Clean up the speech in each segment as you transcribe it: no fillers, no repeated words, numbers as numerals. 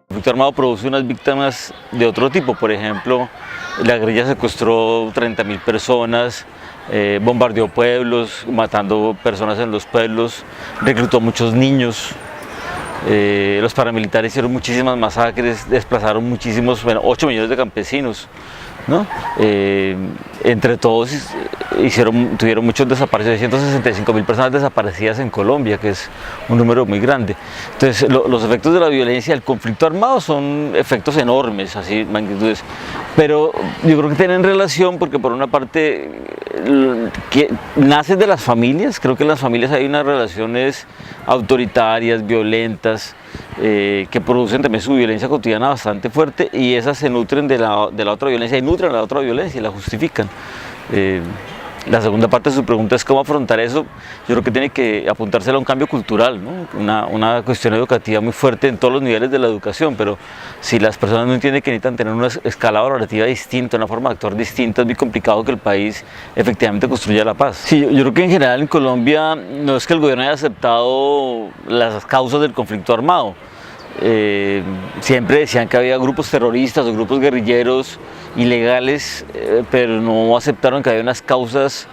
El conflicto armado produce unas víctimas de otro tipo. Por ejemplo, la guerrilla secuestró 30.000 personas, bombardeó pueblos, matando personas en los pueblos, reclutó muchos niños. Los paramilitares hicieron muchísimas masacres, desplazaron muchísimos, 8 millones de campesinos, ¿no? Entre todos tuvieron muchos desaparecidos, 165.000 personas desaparecidas en Colombia, que es un número muy grande. Entonces, los efectos de la violencia, del conflicto armado son efectos enormes, así magnitudes, pero yo creo que tienen relación porque por una parte que nace de las familias. Creo que en las familias hay unas relaciones autoritarias, violentas, que producen también su violencia cotidiana bastante fuerte, y esas se nutren de la otra violencia y nutren la otra violencia y la justifican. La segunda parte de su pregunta es cómo afrontar eso. Yo creo que tiene que apuntársela a un cambio cultural, ¿no? Una cuestión educativa muy fuerte en todos los niveles de la educación, pero si las personas no entienden que necesitan tener una escala valorativa distinta, una forma de actuar distinta, es muy complicado que el país efectivamente construya la paz. Sí, yo creo que en general en Colombia no es que el gobierno haya aceptado las causas del conflicto armado. Siempre decían que había grupos terroristas o grupos guerrilleros ilegales, pero no aceptaron que había unas causas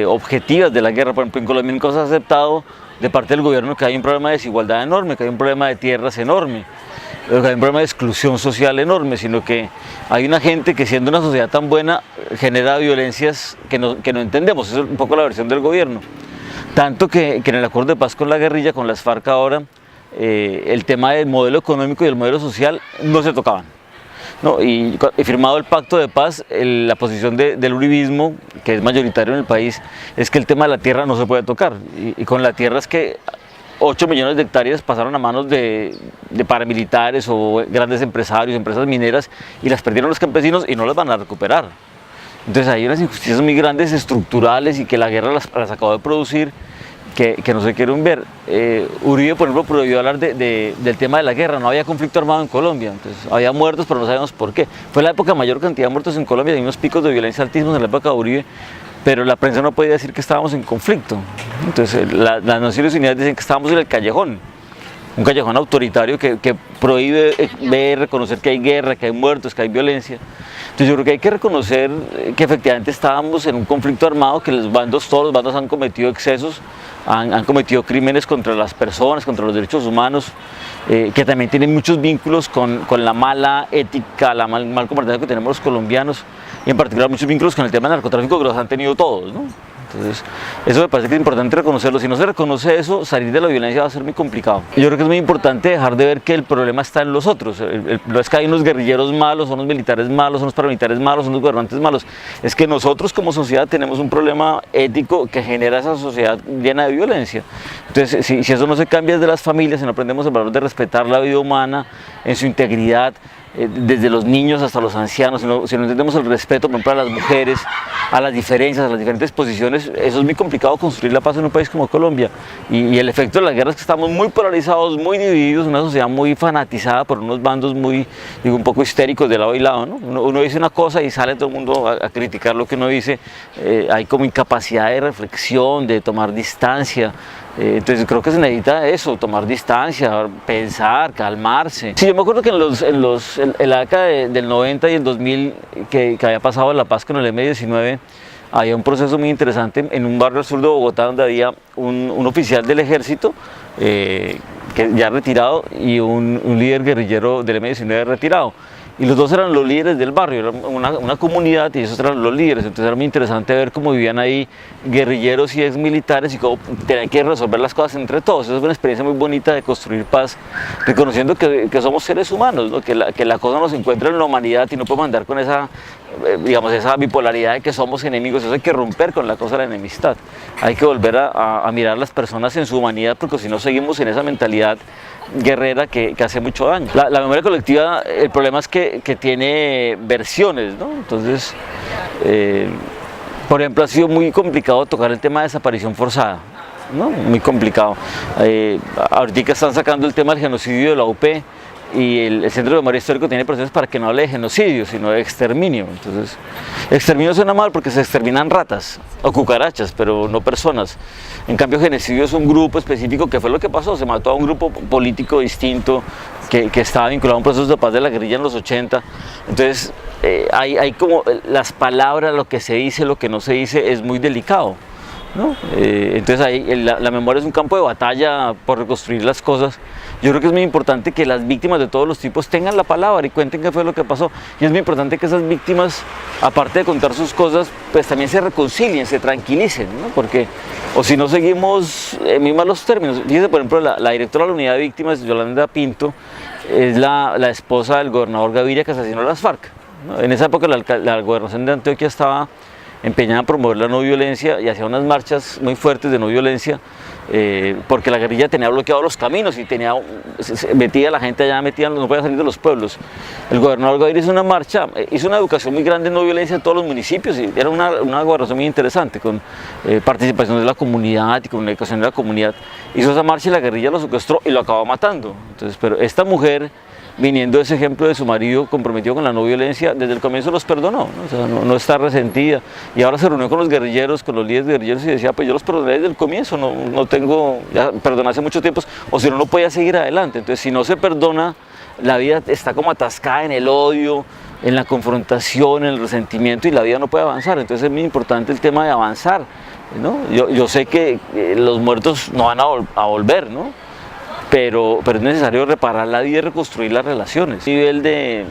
objetivas de la guerra. Por ejemplo, en Colombia nunca se ha aceptado de parte del gobierno que hay un problema de desigualdad enorme, que hay un problema de tierras enorme, que hay un problema de exclusión social enorme, sino que hay una gente que, siendo una sociedad tan buena, genera violencias que no entendemos. Eso es un poco la versión del gobierno. Tanto que en el acuerdo de paz con la guerrilla, con las FARC ahora, el tema del modelo económico y el modelo social no se tocaban, ¿no? Y firmado el pacto de paz, la posición del uribismo, que es mayoritario en el país, es que el tema de la tierra no se puede tocar. Y con la tierra es que 8 millones de hectáreas pasaron a manos de paramilitares o grandes empresarios, empresas mineras, y las perdieron los campesinos y no las van a recuperar. Entonces hay unas injusticias muy grandes, estructurales, y que la guerra las acabó de producir, que no se quieren ver. Uribe, por ejemplo, prohibió hablar del tema de la guerra. No había conflicto armado en Colombia, entonces había muertos, pero no sabemos por qué. Fue la época de mayor cantidad de muertos en Colombia, hay unos picos de violencia altísimos en la época de Uribe, pero la prensa no podía decir que estábamos en conflicto. Entonces las Naciones Unidas dicen que estábamos en el callejón, un callejón autoritario que prohíbe ver, reconocer que hay guerra, que hay muertos, que hay violencia. Entonces yo creo que hay que reconocer que efectivamente estábamos en un conflicto armado, que todos los bandos han cometido excesos, han cometido crímenes contra las personas, contra los derechos humanos, que también tienen muchos vínculos con la mala ética, la mal comportamiento que tenemos los colombianos, y en particular muchos vínculos con el tema del narcotráfico, que los han tenido todos, ¿no? Entonces, eso me parece que es importante reconocerlo. Si no se reconoce eso, salir de la violencia va a ser muy complicado. Yo creo que es muy importante dejar de ver que el problema está en los otros. No es que hay unos guerrilleros malos, son unos militares malos, son los paramilitares malos, son los gobernantes malos. Es que nosotros como sociedad tenemos un problema ético que genera esa sociedad llena de violencia. Entonces, si eso no se cambia desde las familias, si no aprendemos el valor de respetar la vida humana en su integridad, desde los niños hasta los ancianos, si no entendemos el respeto, por ejemplo, a las mujeres, a las diferencias, a las diferentes posiciones, eso es muy complicado construir la paz en un país como Colombia. Y el efecto de la guerra es que estamos muy polarizados, muy divididos, una sociedad muy fanatizada por unos bandos muy, un poco histéricos de lado y lado, ¿no? Uno dice una cosa y sale todo el mundo a criticar lo que uno dice. Hay como incapacidad de reflexión, de tomar distancia. Entonces creo que se necesita eso, tomar distancia, pensar, calmarse. Sí, yo me acuerdo que en la década del 90 y el 2000, que había pasado la paz con el M-19, había un proceso muy interesante en un barrio al sur de Bogotá, donde había un oficial del ejército, que ya retirado, y un líder guerrillero del M-19 retirado. Y los dos eran los líderes del barrio, era una comunidad, y esos eran los líderes. Entonces era muy interesante ver cómo vivían ahí guerrilleros y exmilitares y cómo tenían que resolver las cosas entre todos. Eso es una experiencia muy bonita de construir paz, reconociendo que somos seres humanos, ¿no? que la cosa nos encuentra en la humanidad, y no podemos andar con esa bipolaridad de que somos enemigos. Eso hay que romper con la cosa de la enemistad. Hay que volver a mirar a las personas en su humanidad, porque si no seguimos en esa mentalidad guerrera que hace mucho daño. La memoria colectiva, el problema es que tiene versiones, ¿no? Entonces, por ejemplo, ha sido muy complicado tocar el tema de desaparición forzada, ¿no? Muy complicado. Ahorita están sacando el tema del genocidio de la UP, y el Centro de Memoria Histórico tiene procesos para que no hable de genocidio, sino de exterminio. Entonces, exterminio suena mal porque se exterminan ratas o cucarachas, pero no personas. En cambio, genocidio es un grupo específico, que fue lo que pasó, se mató a un grupo político distinto que estaba vinculado a un proceso de paz de la guerrilla en los 80. Entonces, hay como las palabras, lo que se dice, lo que no se dice, es muy delicado, ¿no? Entonces ahí la memoria es un campo de batalla por reconstruir las cosas. Yo creo que es muy importante que las víctimas de todos los tipos tengan la palabra y cuenten qué fue lo que pasó, y es muy importante que esas víctimas, aparte de contar sus cosas, pues también se reconcilien, se tranquilicen, ¿no? Porque o si no seguimos en muy malos términos. Fíjese, por ejemplo, la directora de la unidad de víctimas, Yolanda Pinto, es la esposa del gobernador Gaviria, que asesinó a las FARC, ¿no? En esa época la gobernación de Antioquia estaba empeñada en promover la no violencia y hacía unas marchas muy fuertes de no violencia, porque la guerrilla tenía bloqueados los caminos y metía a la gente allá, no podía salir de los pueblos. El gobernador Gaviria hizo una marcha, hizo una educación muy grande en no violencia en todos los municipios, y era una gobernación muy interesante, con participación de la comunidad y comunicación de la comunidad. Hizo esa marcha y la guerrilla lo secuestró y lo acabó matando. Entonces, pero esta mujer, viniendo ese ejemplo de su marido comprometido con la no violencia, desde el comienzo los perdonó, ¿no? O sea, no está resentida, y ahora se reunió con los guerrilleros, con los líderes guerrilleros, y decía, pues yo los perdoné desde el comienzo, no tengo, ya perdoné hace mucho tiempo, o si no, no podía seguir adelante. Entonces, si no se perdona, la vida está como atascada en el odio, en la confrontación, en el resentimiento, y la vida no puede avanzar. Entonces es muy importante el tema de avanzar, ¿no? Yo sé que los muertos no van a volver, ¿no? Pero es necesario reparar la vida y reconstruir las relaciones. A nivel de,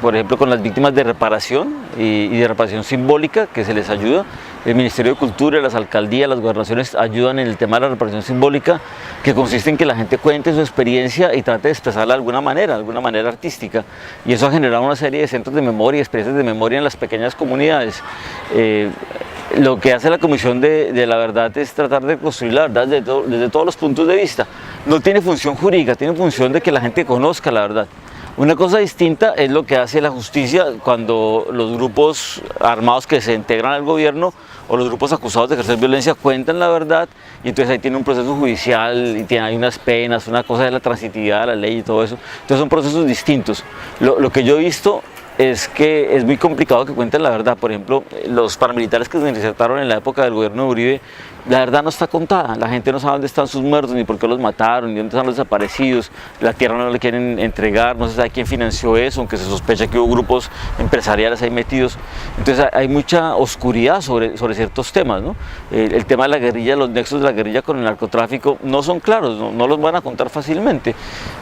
por ejemplo, con las víctimas de reparación y de reparación simbólica, que se les ayuda, el Ministerio de Cultura, las alcaldías, las gobernaciones ayudan en el tema de la reparación simbólica, que consiste en que la gente cuente su experiencia y trate de expresarla de alguna manera artística. Y eso ha generado una serie de centros de memoria, experiencias de memoria en las pequeñas comunidades. Lo que hace la Comisión de la Verdad es tratar de construir la verdad desde todos los puntos de vista. No tiene función jurídica, tiene función de que la gente conozca la verdad. Una cosa distinta es lo que hace la justicia cuando los grupos armados que se integran al gobierno o los grupos acusados de ejercer violencia cuentan la verdad, y entonces ahí tiene un proceso judicial y hay unas penas, una cosa de la transitividad de la ley y todo eso. Entonces son procesos distintos. Lo que yo he visto es que es muy complicado que cuenten la verdad. Por ejemplo, los paramilitares que se insertaron en la época del gobierno de Uribe, la verdad no está contada. La gente no sabe dónde están sus muertos, ni por qué los mataron, ni dónde están los desaparecidos. La tierra no le quieren entregar, no se sabe quién financió eso, aunque se sospecha que hubo grupos empresariales ahí metidos. Entonces hay mucha oscuridad sobre ciertos temas, ¿no? El tema de la guerrilla, los nexos de la guerrilla con el narcotráfico no son claros, no los van a contar fácilmente.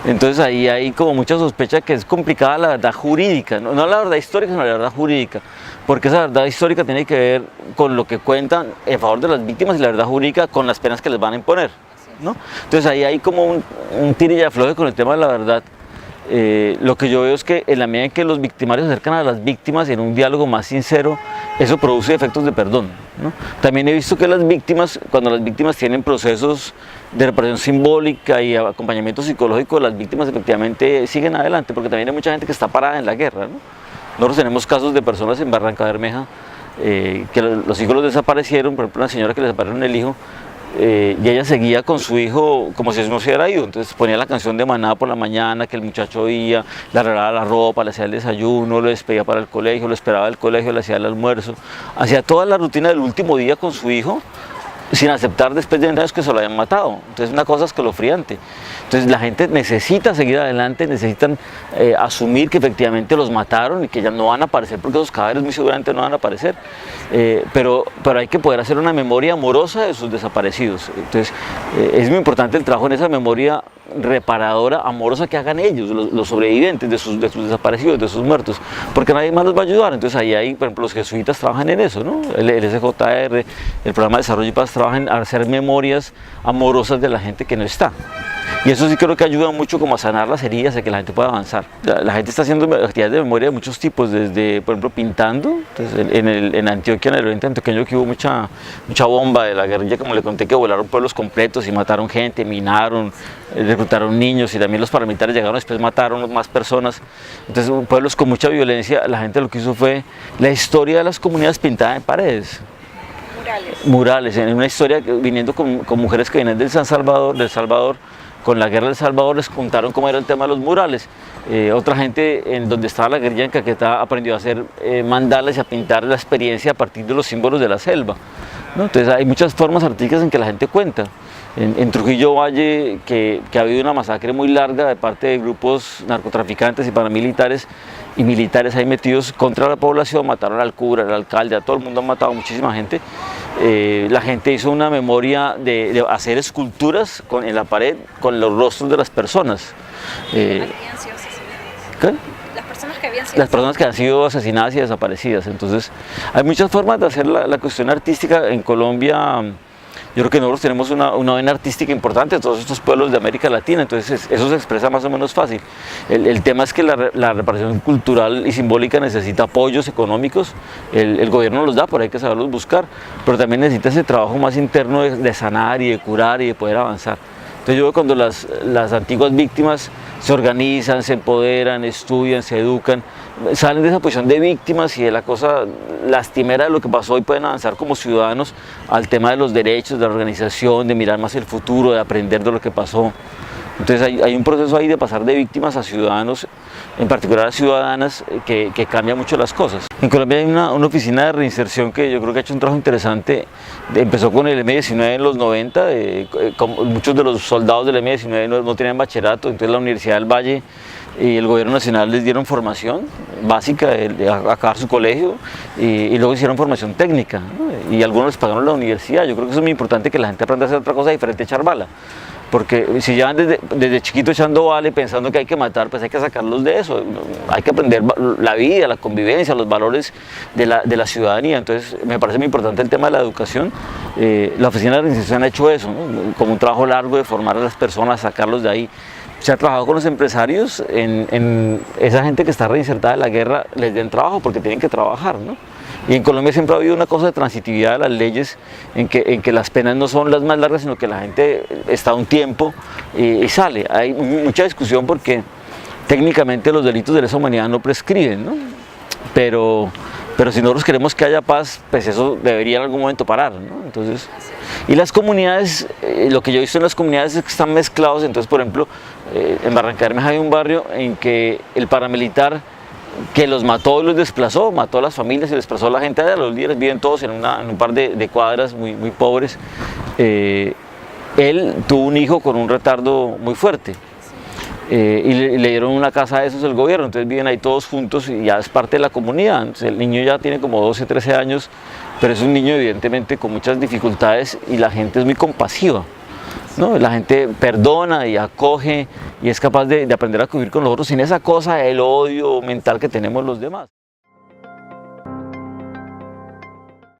Entonces ahí hay como mucha sospecha que es complicada la verdad jurídica, no la verdad histórica, sino la verdad jurídica, porque esa verdad histórica tiene que ver con lo que cuentan en favor de las víctimas, y la verdad jurídica con las penas que les van a imponer, ¿no? Entonces ahí hay como un tira y afloje con el tema de la verdad. Lo que yo veo es que en la medida en que los victimarios se acercan a las víctimas en un diálogo más sincero, eso produce efectos de perdón, ¿no? También he visto que las víctimas, cuando las víctimas tienen procesos de reparación simbólica y acompañamiento psicológico, las víctimas efectivamente siguen adelante, porque también hay mucha gente que está parada en la guerra, ¿no? Nosotros tenemos casos de personas en Barranca Bermeja que los hijos los desaparecieron. Por ejemplo, una señora que le desaparecieron el hijo, y ella seguía con su hijo como si no se hubiera ido. Entonces ponía la canción de Maná por la mañana, que el muchacho oía, le arreglaba la ropa, le hacía el desayuno, lo despedía para el colegio, lo esperaba del colegio, le hacía el almuerzo, hacía toda la rutina del último día con su hijo, sin aceptar después de 20 años que se lo habían matado. Entonces es una cosa escalofriante. Entonces la gente necesita seguir adelante, necesitan asumir que efectivamente los mataron y que ya no van a aparecer, porque esos cadáveres muy seguramente no van a aparecer. Pero hay que poder hacer una memoria amorosa de sus desaparecidos. Entonces es muy importante el trabajo en esa memoria reparadora, amorosa, que hagan ellos, los sobrevivientes de sus desaparecidos, de sus muertos, porque nadie más los va a ayudar. Entonces ahí hay, por ejemplo, los jesuitas trabajan en eso, ¿no? El SJR, el Programa de Desarrollo y Paz, trabajan en hacer memorias amorosas de la gente que no está. Y eso sí creo que ayuda mucho como a sanar las heridas, a que la gente pueda avanzar. La gente está haciendo actividades de memoria de muchos tipos, desde, por ejemplo, pintando. Entonces, en Antioquia, en el oriente antioqueño, que hubo mucha bomba de la guerrilla, como le conté, que volaron pueblos completos y mataron gente, minaron, reclutaron niños, y también los paramilitares llegaron, después mataron más personas. Entonces, pueblos con mucha violencia, la gente lo que hizo fue la historia de las comunidades pintada en paredes. Murales, en una historia viniendo con mujeres que vienen del Salvador, con la guerra de El Salvador les contaron cómo era el tema de los murales. Otra gente en donde estaba la guerrilla en Caquetá aprendió a hacer mandalas y a pintar la experiencia a partir de los símbolos de la selva, ¿no? Entonces hay muchas formas artísticas en que la gente cuenta. En Trujillo Valle, que ha habido una masacre muy larga de parte de grupos narcotraficantes y paramilitares y militares ahí metidos contra la población, mataron al cura, al alcalde, a todo el mundo, han matado a muchísima gente. La gente hizo una memoria de hacer esculturas en la pared con los rostros de las personas. ¿Habían sido asesinadas? ¿Qué? Las personas que habían sido asesinadas y desaparecidas. Entonces hay muchas formas de hacer la cuestión artística en Colombia. Yo creo que nosotros tenemos una vena artística importante en todos estos pueblos de América Latina, entonces eso se expresa más o menos fácil. El tema es que la reparación cultural y simbólica necesita apoyos económicos, el gobierno los da, pero hay que saberlos buscar, pero también necesita ese trabajo más interno de sanar y de curar y de poder avanzar. Entonces yo veo cuando las antiguas víctimas se organizan, se empoderan, estudian, se educan, salen de esa posición de víctimas y de la cosa lastimera de lo que pasó y pueden avanzar como ciudadanos al tema de los derechos, de la organización, de mirar más el futuro, de aprender de lo que pasó. Entonces hay un proceso ahí de pasar de víctimas a ciudadanos, en particular a ciudadanas, que cambia mucho las cosas. En Colombia hay una oficina de reinserción que yo creo que ha hecho un trabajo interesante. Empezó con el M-19 en los 90, muchos de los soldados del M-19 no tenían bachillerato, entonces la Universidad del Valle y el gobierno nacional les dieron formación básica de acabar su colegio y luego hicieron formación técnica, ¿no? Y algunos les pagaron la universidad. Yo creo que eso es muy importante, que la gente aprenda a hacer otra cosa diferente a echar bala. Porque si llevan desde chiquito echando vale, pensando que hay que matar, pues hay que sacarlos de eso. Hay que aprender la vida, la convivencia, los valores de la ciudadanía. Entonces me parece muy importante el tema de la educación. La oficina de reinserción ha hecho eso, ¿no? Como un trabajo largo de formar a las personas, sacarlos de ahí. Se ha trabajado con los empresarios en esa gente que está reinsertada de la guerra, les den trabajo porque tienen que trabajar, ¿no? Y en Colombia siempre ha habido una cosa de transitividad de las leyes, en que las penas no son las más largas, sino que la gente está un tiempo y sale. Hay mucha discusión porque técnicamente los delitos de lesa humanidad no prescriben, ¿no? Pero si nosotros queremos que haya paz, pues eso debería en algún momento parar, ¿no? Entonces, y las comunidades, lo que yo he visto en las comunidades es que están mezclados. Entonces, por ejemplo, en Barranca Bermeja hay un barrio en que el paramilitar que los mató y los desplazó, mató a las familias y desplazó a la gente allá. Los líderes viven todos en un par de cuadras muy pobres. Él tuvo un hijo con un retardo muy fuerte. Y le dieron una casa a esos del gobierno, entonces viven ahí todos juntos y ya es parte de la comunidad. Entonces, el niño ya tiene como 12, 13 años, pero es un niño evidentemente con muchas dificultades y la gente es muy compasiva, ¿no? La gente perdona y acoge y es capaz de aprender a convivir con los otros sin esa cosa, el odio mental que tenemos los demás.